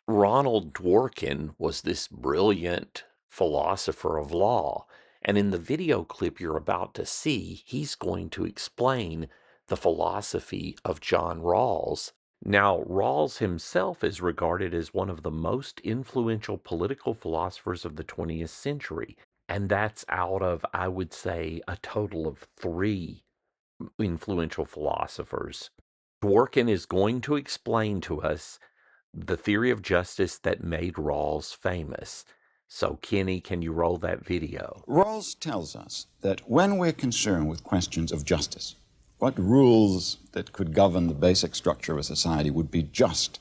Ronald Dworkin was this brilliant philosopher of law. And in the video clip you're about to see, he's going to explain the philosophy of John Rawls. Now, Rawls himself is regarded as one of the most influential political philosophers of the 20th century. And that's out of, I would say, a total of three influential philosophers. Dworkin is going to explain to us the theory of justice that made Rawls famous. So, Kenny, can you roll that video? Rawls tells us that when we're concerned with questions of justice, what rules that could govern the basic structure of a society would be just,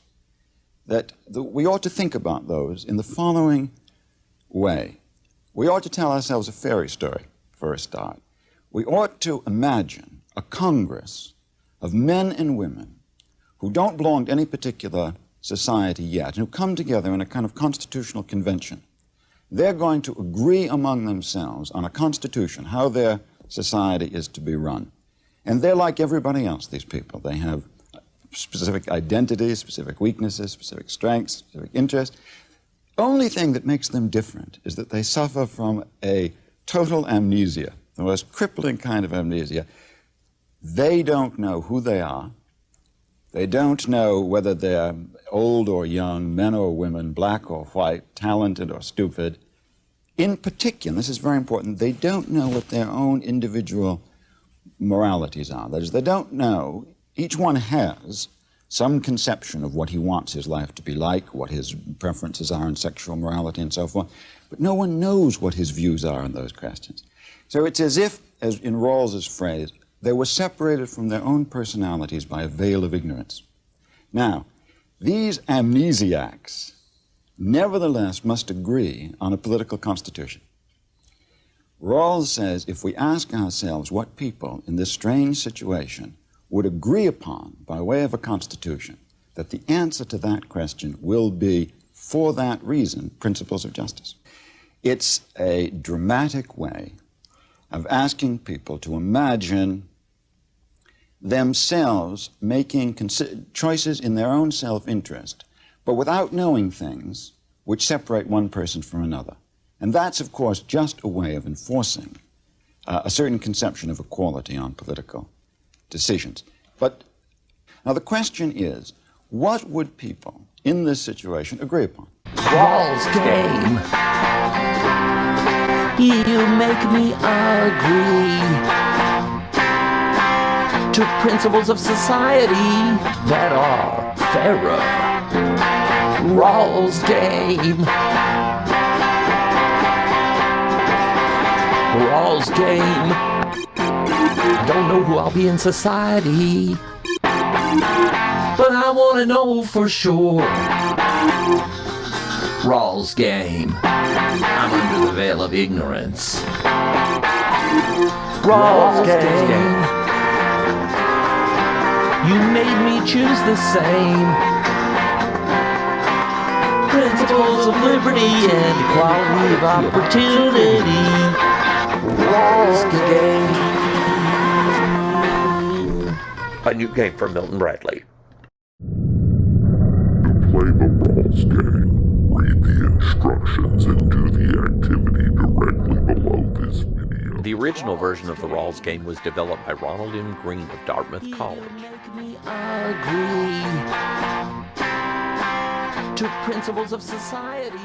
that we ought to think about those in the following way. We ought to tell ourselves a fairy story, for a start. We ought to imagine a Congress of men and women who don't belong to any particular society yet, and who come together in a kind of constitutional convention. They're going to agree among themselves on a constitution, how their society is to be run. And they're like everybody else, these people. They have specific identities, specific weaknesses, specific strengths, specific interests. Only thing that makes them different is that they suffer from a total amnesia, the most crippling kind of amnesia. They don't know who they are. They don't know whether they're old or young, men or women, black or white, talented or stupid. In particular, this is very important, they don't know what their own individual moralities are. That is, they don't know, each one has some conception of what he wants his life to be like, what his preferences are in sexual morality and so forth, but no one knows what his views are on those questions. So it's as if, as in Rawls's phrase, they were separated from their own personalities by a veil of ignorance. Now, these amnesiacs nevertheless must agree on a political constitution. Rawls says if we ask ourselves what people in this strange situation would agree upon by way of a constitution, that the answer to that question will be, for that reason, principles of justice. It's a dramatic way of asking people to imagine themselves making choices in their own self-interest, but without knowing things which separate one person from another. And that's, of course, just a way of enforcing a certain conception of equality on political decisions. But now the question is, what would people in this situation agree upon? Rawls game. You make me agree to principles of society that are fairer. Rawls game. Rawls game. I don't know who I'll be in society, but I want to know for sure. Rawls game. I'm under the veil of ignorance. Rawls game. You made me choose the same principles of liberty and equality of opportunity. Rawls game. A new game from Milton Bradley. To play the Rawls game, read the instructions and do the activity directly below this video. The original version of the Rawls game was developed by Ronald M. Green of Dartmouth College. Agree to principles of society.